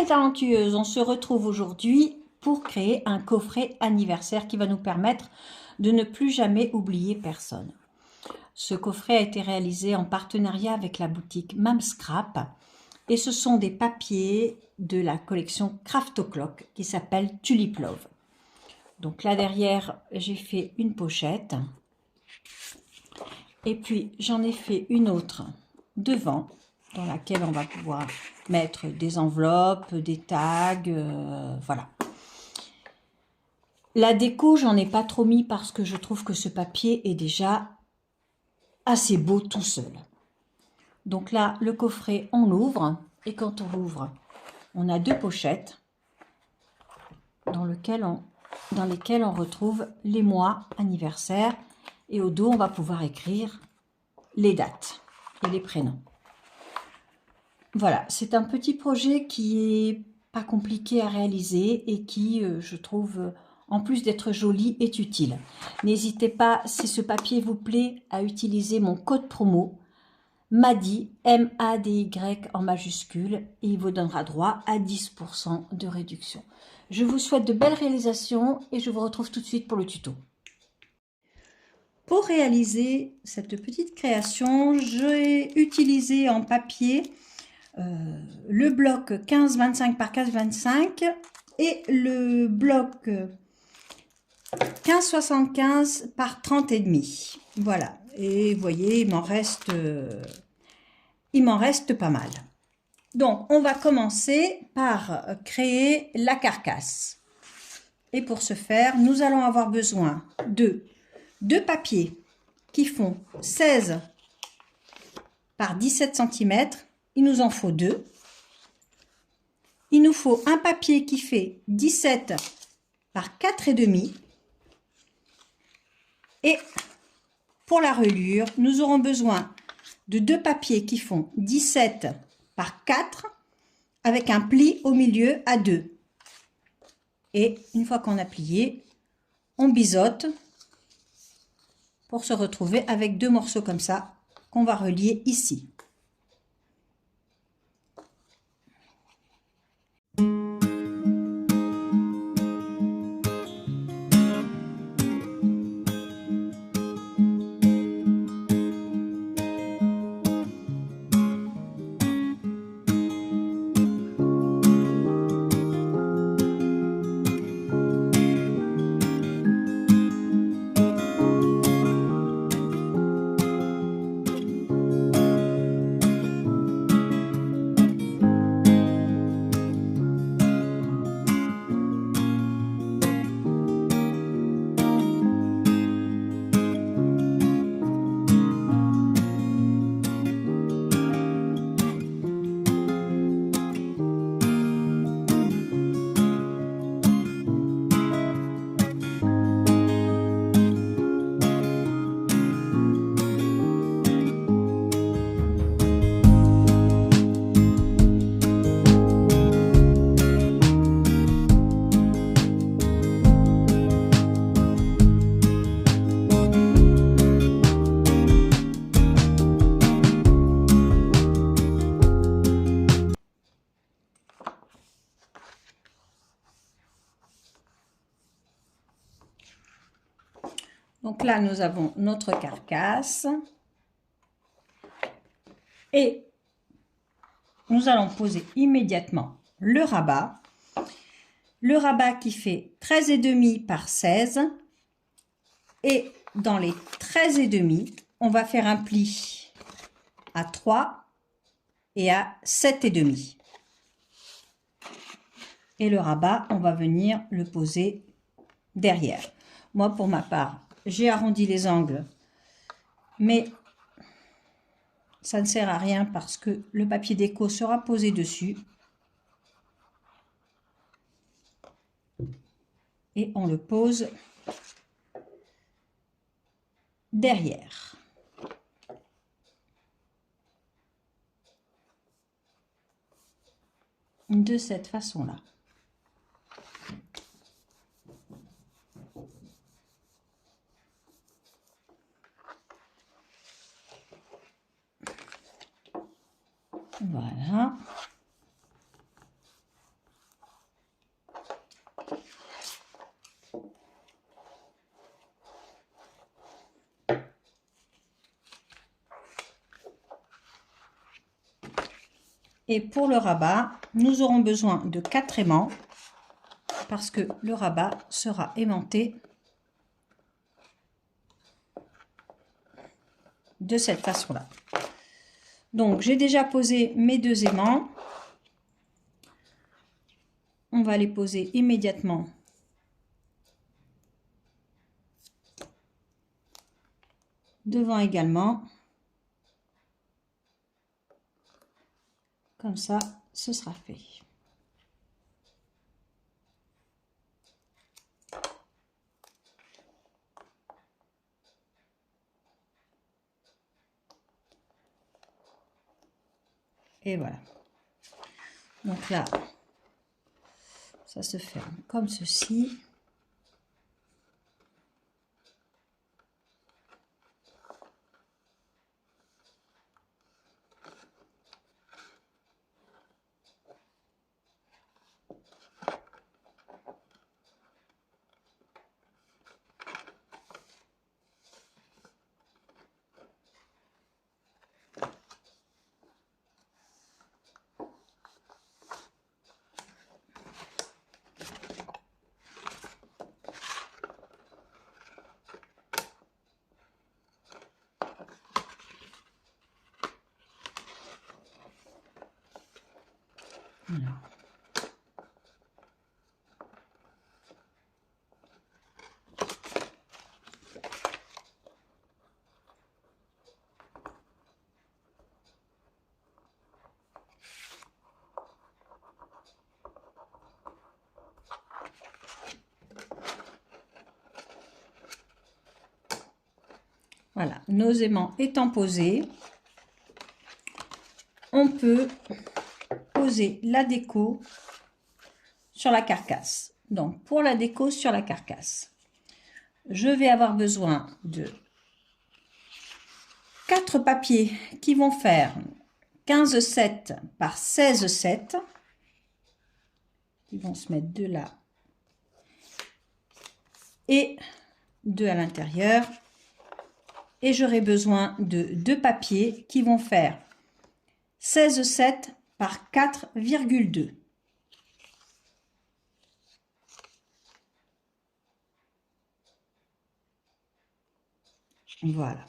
talentueuses, on se retrouve aujourd'hui pour créer un coffret anniversaire qui va nous permettre de ne plus jamais oublier personne. Ce coffret a été réalisé en partenariat avec la boutique Mam Scrap et ce sont des papiers de la collection Craft O'Clock qui s'appelle Tulip Love. Donc là derrière, j'ai fait une pochette et puis j'en ai fait une autre devant dans laquelle on va pouvoir mettre des enveloppes, des tags, voilà. La déco, j'en ai pas trop mis parce que je trouve que ce papier est déjà assez beau tout seul. Donc là, le coffret, on l'ouvre et quand on l'ouvre, on a deux pochettes dans lesquelles on retrouve les mois anniversaires et au dos, on va pouvoir écrire les dates et les prénoms. Voilà, c'est un petit projet qui est pas compliqué à réaliser et qui, je trouve, en plus d'être joli, est utile. N'hésitez pas, si ce papier vous plaît, à utiliser mon code promo MADY, M-A-D-Y en majuscule, et il vous donnera droit à 10% de réduction. Je vous souhaite de belles réalisations et je vous retrouve tout de suite pour le tuto. Pour réaliser cette petite création, j'ai utilisé en papier le bloc 15-25 par 15-25 et le bloc 15-75 par 30,5. Voilà, et vous voyez, il m'en reste pas mal. Donc, on va commencer par créer la carcasse. Et pour ce faire, nous allons avoir besoin de deux papiers qui font 16 par 17 cm. Il nous en faut deux. Il nous faut un papier qui fait 17 par 4,5. Et pour la reliure, nous aurons besoin de deux papiers qui font 17 par 4 avec un pli au milieu à 2. Et une fois qu'on a plié, on biseaute pour se retrouver avec deux morceaux comme ça qu'on va relier ici. Donc là, nous avons notre carcasse et nous allons poser immédiatement le rabat. Le rabat qui fait 13,5 par 16 et dans les 13,5, on va faire un pli à 3 et à 7,5. Et le rabat, on va venir le poser derrière. Moi, pour ma part, j'ai arrondi les angles, mais ça ne sert à rien parce que le papier déco sera posé dessus. Et on le pose derrière. De cette façon-là. Voilà. Et pour le rabat, nous aurons besoin de 4 aimants parce que le rabat sera aimanté de cette façon-là. Donc, j'ai déjà posé mes 2 aimants. On va les poser immédiatement devant également. Comme ça, ce sera fait. Et voilà. Donc là, ça se ferme comme ceci. Voilà. Voilà, nos aimants étant posés, on peut poser la déco sur la carcasse. Donc, pour la déco sur la carcasse, je vais avoir besoin de 4 papiers qui vont faire 15,7 par 16,7. Ils vont se mettre 2 là et 2 à l'intérieur. Et j'aurai besoin de 2 papiers qui vont faire 16,7 par 4,2. Voilà.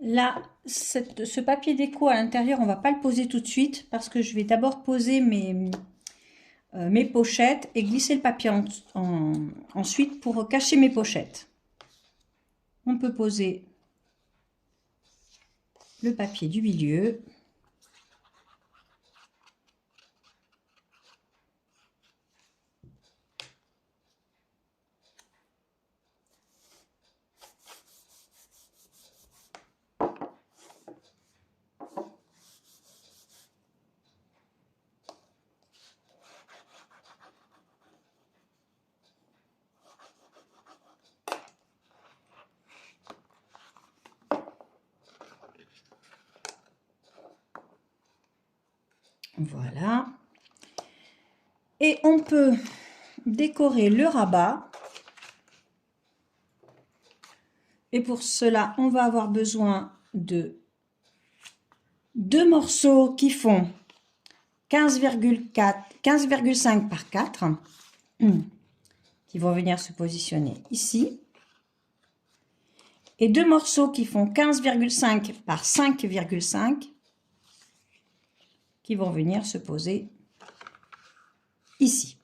Là, ce papier déco à l'intérieur, on va pas le poser tout de suite parce que je vais d'abord poser mes pochettes et glisser le papier ensuite pour cacher mes pochettes. On peut poser le papier du milieu. Voilà. Et on peut décorer le rabat. Et pour cela, on va avoir besoin de 2 morceaux qui font 15,4, 15,5 par 4 qui vont venir se positionner ici. Et deux morceaux qui font 15,5 par 5,5 qui vont venir se poser ici.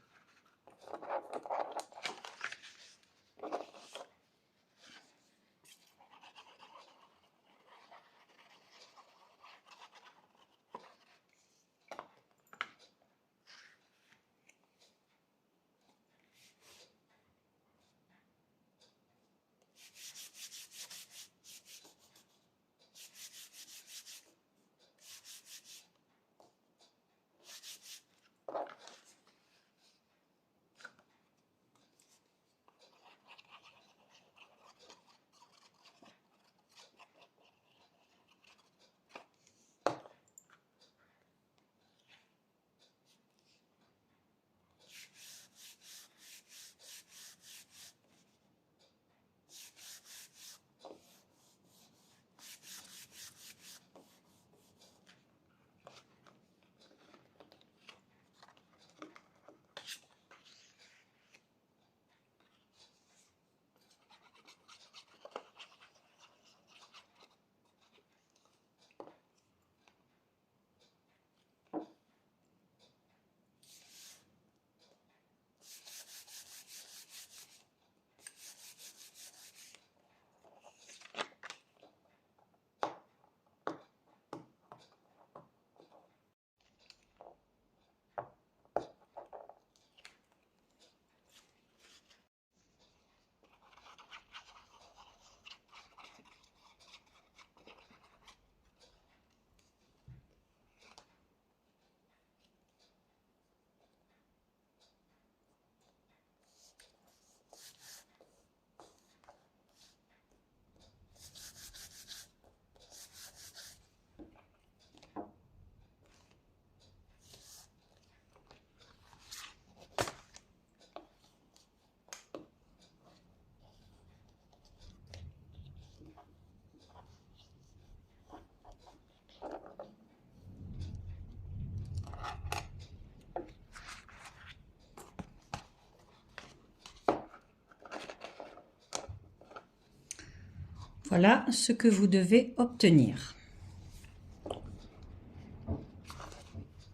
Voilà ce que vous devez obtenir.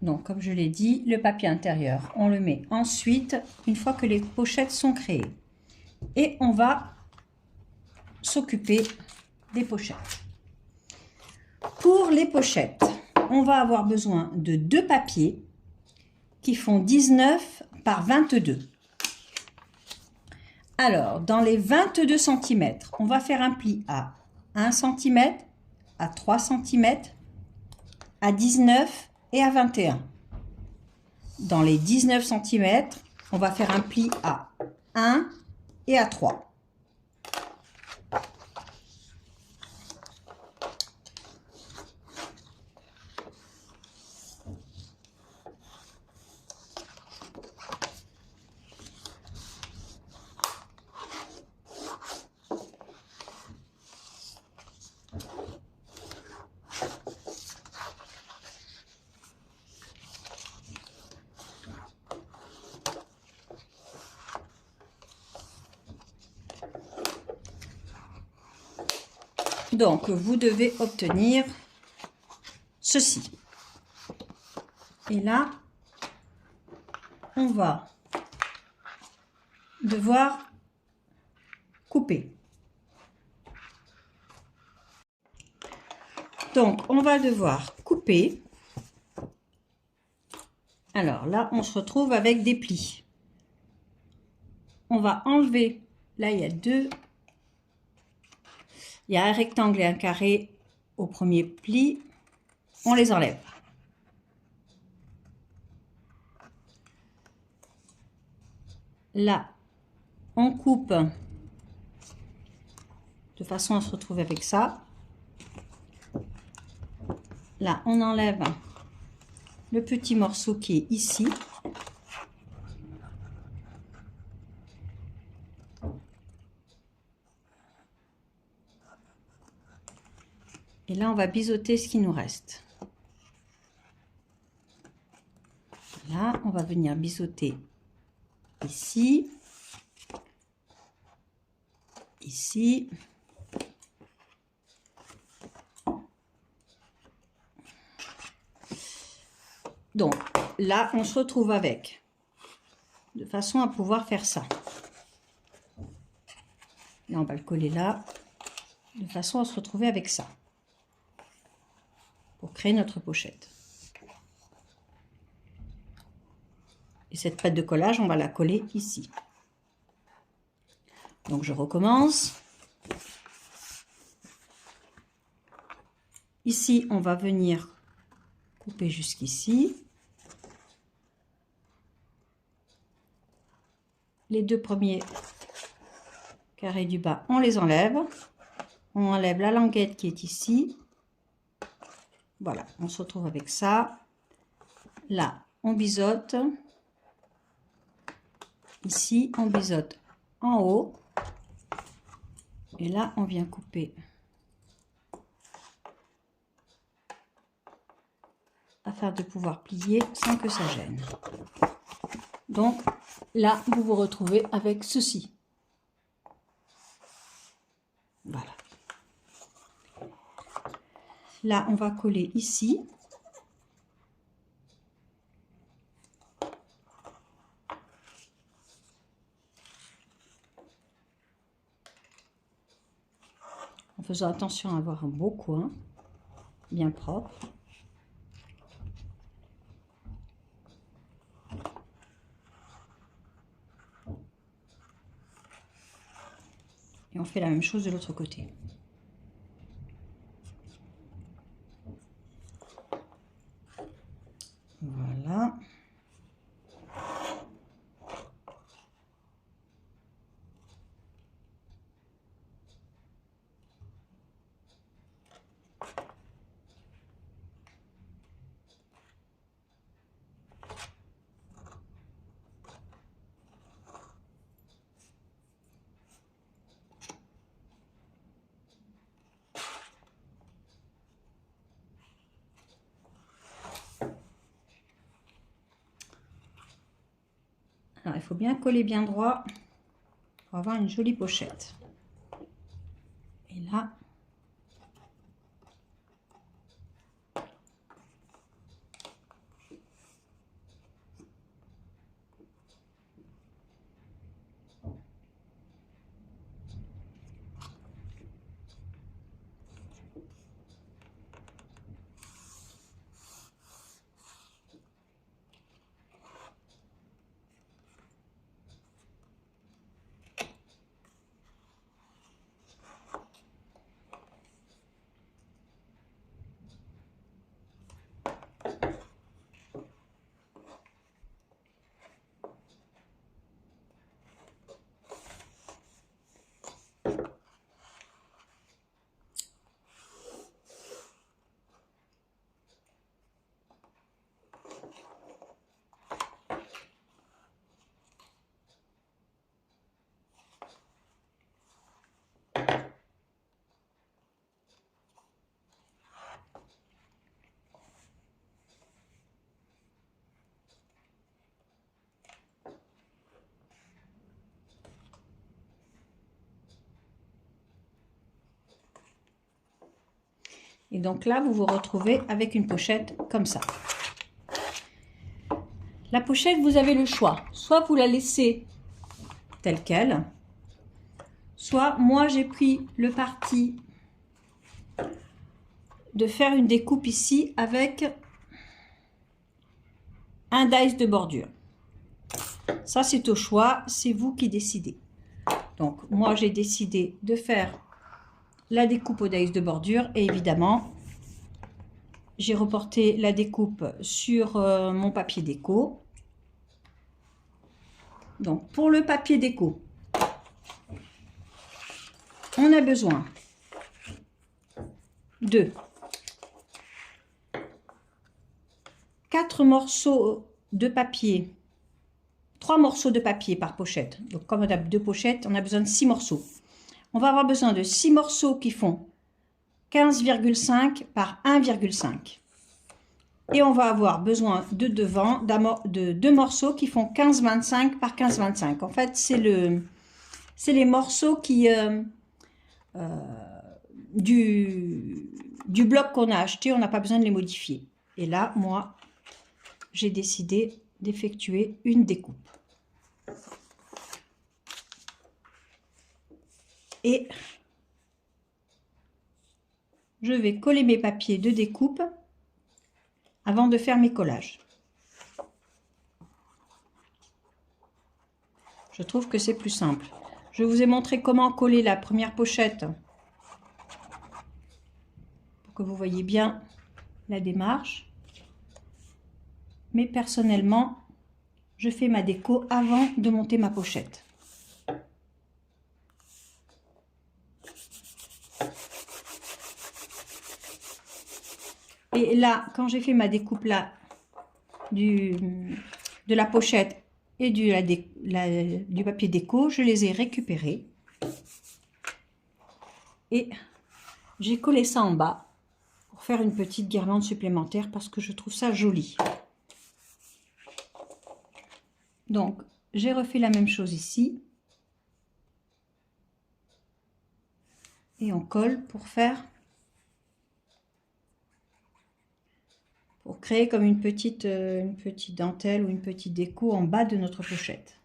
Donc, comme je l'ai dit, le papier intérieur, on le met ensuite, une fois que les pochettes sont créées. Et on va s'occuper des pochettes. Pour les pochettes, on va avoir besoin de deux papiers qui font 19 par 22. Alors, dans les 22 cm, on va faire un pli à 1 cm, à 3 cm, à 19 et à 21. Dans les 19 cm, on va faire un pli à 1 et à 3. Donc, vous devez obtenir ceci. Et là, on va devoir couper. Donc, on va devoir couper. Alors là, on se retrouve avec des plis. On va enlever, là, il y a deux. Il y a un rectangle et un carré au premier pli. On les enlève. Là, on coupe de façon à se retrouver avec ça. Là, on enlève le petit morceau qui est ici. Et là, on va biseauter ce qui nous reste. on va venir biseauter ici, ici. Donc là, on se retrouve avec, de façon à pouvoir faire ça. Là, on va le coller là, de façon à se retrouver avec ça, pour créer notre pochette. Et cette pâte de collage, on va la coller ici. Donc je recommence. Ici, on va venir couper jusqu'ici. Les deux premiers carrés du bas, on les enlève. On enlève la languette qui est ici. Voilà, on se retrouve avec ça. Là, on biseaute. Ici, on biseaute en haut. Et là, on vient couper afin de pouvoir plier sans que ça gêne. Donc, là, vous vous retrouvez avec ceci. Voilà. Là, on va coller ici. En faisant attention à avoir un beau coin, bien propre. Et on fait la même chose de l'autre côté. Voilà. Alors, il faut bien coller bien droit pour avoir une jolie pochette. Et là, et donc là, vous vous retrouvez avec une pochette comme ça. La pochette, vous avez le choix. Soit vous la laissez telle qu'elle, soit moi j'ai pris le parti de faire une découpe ici avec un dice de bordure. Ça, c'est au choix, c'est vous qui décidez. Donc, moi, j'ai décidé de faire la découpe au dice de bordure et évidemment, j'ai reporté la découpe sur mon papier déco. Donc, pour le papier déco, on a besoin de 4 morceaux de papier, 3 morceaux de papier par pochette. Donc, comme on a 2 pochettes, on a besoin de 6 morceaux. On va avoir besoin de 6 morceaux qui font 15,5 par 1,5. Et on va avoir besoin de devant de deux morceaux qui font 15-25 par 15-25. En fait, c'est les morceaux qui du bloc qu'on a acheté, on n'a pas besoin de les modifier. Et là, moi, j'ai décidé d'effectuer une découpe. Et je vais coller mes papiers de découpe avant de faire mes collages. Je trouve que c'est plus simple. Je vous ai montré comment coller la première pochette pour que vous voyez bien la démarche. Mais personnellement, je fais ma déco avant de monter ma pochette. Et là, quand j'ai fait ma découpe là, de la pochette et du papier déco, je les ai récupérés. Et j'ai collé ça en bas pour faire une petite guirlande supplémentaire parce que je trouve ça joli. Donc, j'ai refait la même chose ici. Et on colle pour créer comme une petite dentelle ou une petite déco en bas de notre pochette.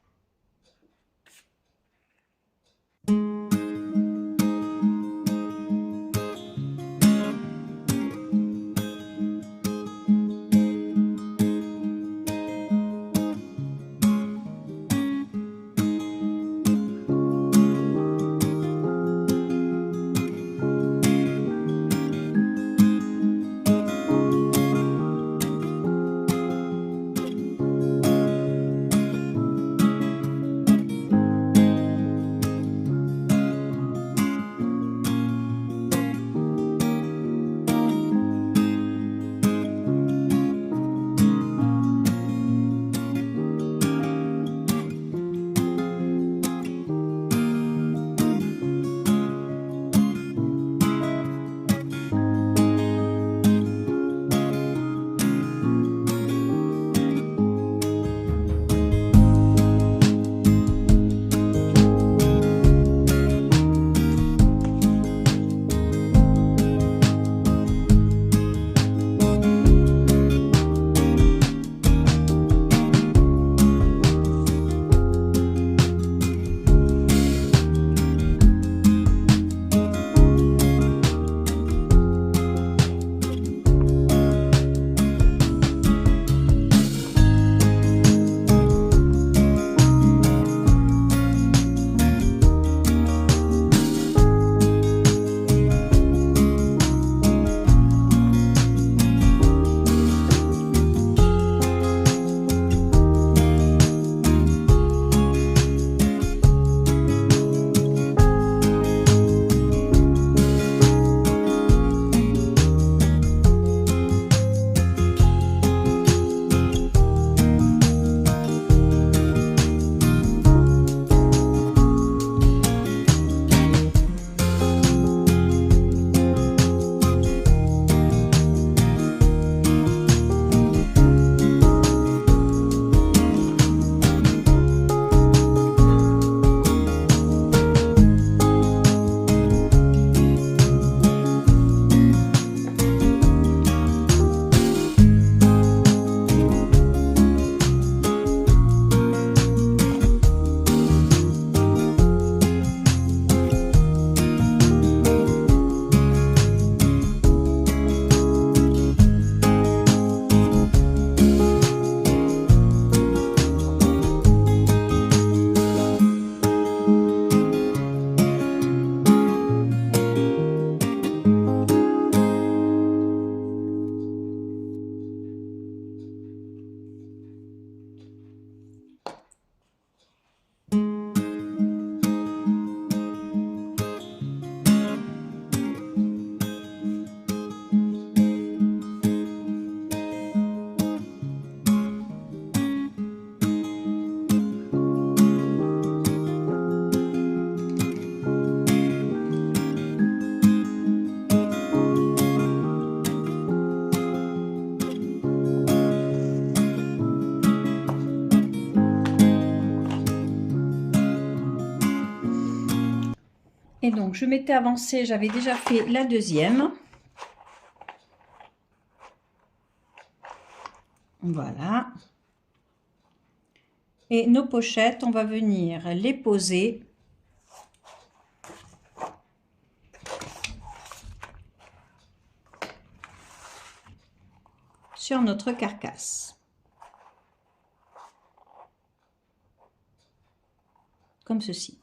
je m'étais avancée, j'avais déjà fait la deuxième. Voilà. Et nos pochettes, on va venir les poser sur notre carcasse. Comme ceci.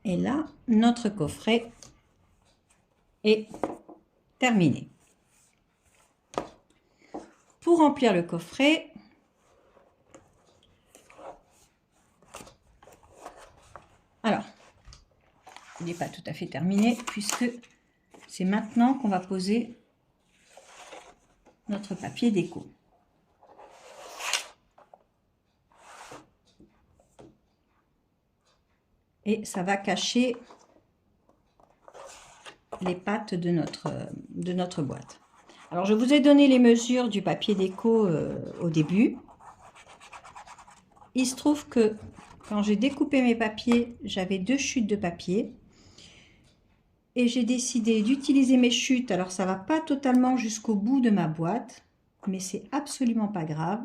Et là, notre coffret est terminé. Pour remplir le coffret, alors, il n'est pas tout à fait terminé puisque c'est maintenant qu'on va poser notre papier déco. Et ça va cacher les pattes de notre boîte. Alors, je vous ai donné les mesures du papier déco au début. Il se trouve que quand j'ai découpé mes papiers, j'avais 2 chutes de papier. Et j'ai décidé d'utiliser mes chutes. Alors, ça ne va pas totalement jusqu'au bout de ma boîte, mais c'est absolument pas grave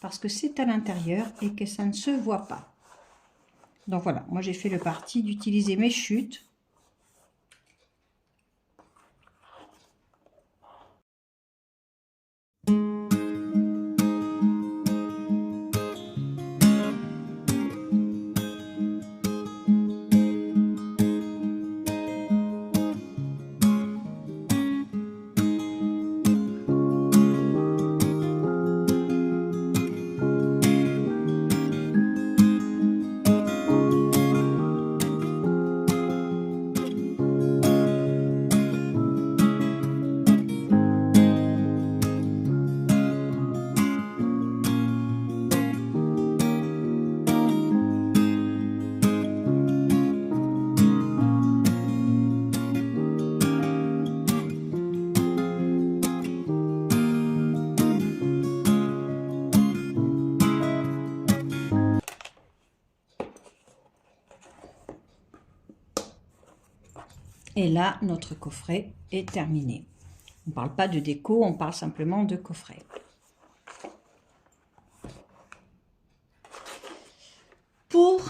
parce que c'est à l'intérieur et que ça ne se voit pas. Donc voilà, moi j'ai fait le parti d'utiliser mes chutes. Et là, notre coffret est terminé. On ne parle pas de déco, on parle simplement de coffret. Pour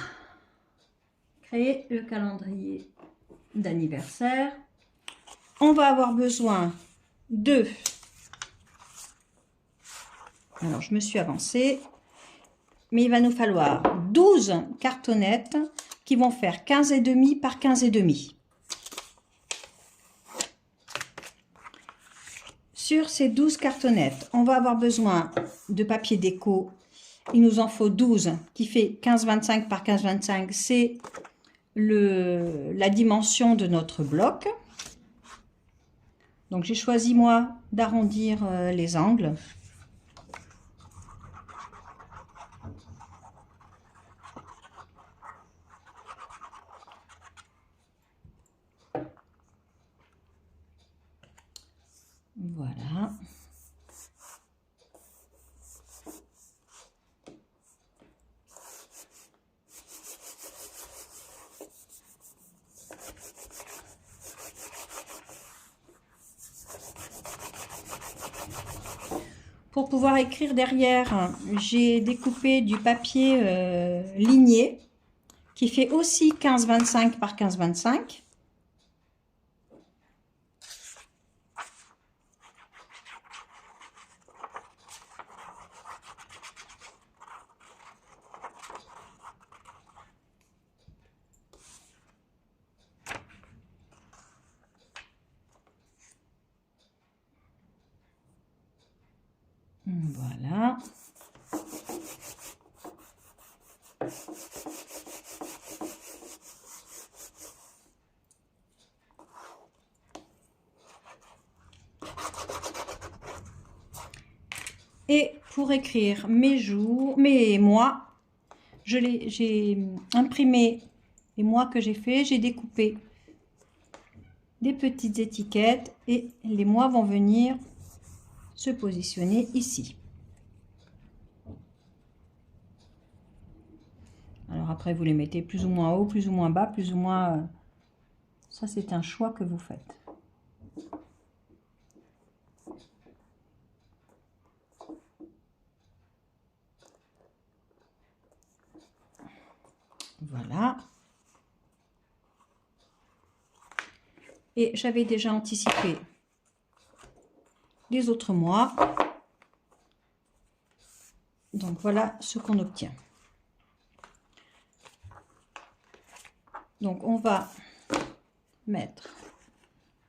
créer le calendrier d'anniversaire, on va avoir besoin 2. Alors, je me suis avancée. Mais il va nous falloir 12 cartonnettes qui vont faire 15,5 par 15,5. Sur ces 12 cartonnettes, on va avoir besoin de papier déco. Il nous en faut 12 qui fait 15,25 par 15,25. C'est la dimension de notre bloc. Donc j'ai choisi moi d'arrondir les angles. Voilà. Pour pouvoir écrire derrière, j'ai découpé du papier ligné qui fait aussi 15,25 par 15,25. Voilà. Et pour écrire mes jours, mes mois, j'ai imprimé les mois que j'ai fait, j'ai découpé des petites étiquettes et les mois vont venir se positionner ici. Alors après, vous les mettez plus ou moins haut, plus ou moins bas, plus ou moins... ça, c'est un choix que vous faites. Voilà. Et j'avais déjà anticipé les autres mois. Donc voilà ce qu'on obtient. Donc on va mettre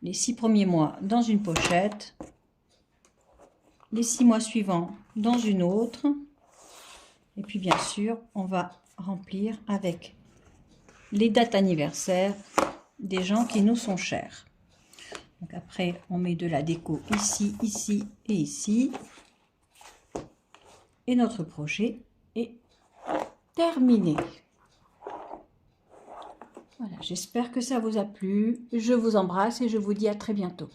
les 6 premiers mois dans une pochette, les 6 mois suivants dans une autre, et puis bien sûr on va remplir avec les dates anniversaires des gens qui nous sont chers. Donc après on met de la déco ici, ici et ici, et notre projet est terminé. Voilà, j'espère que ça vous a plu. Je vous embrasse et je vous dis à très bientôt.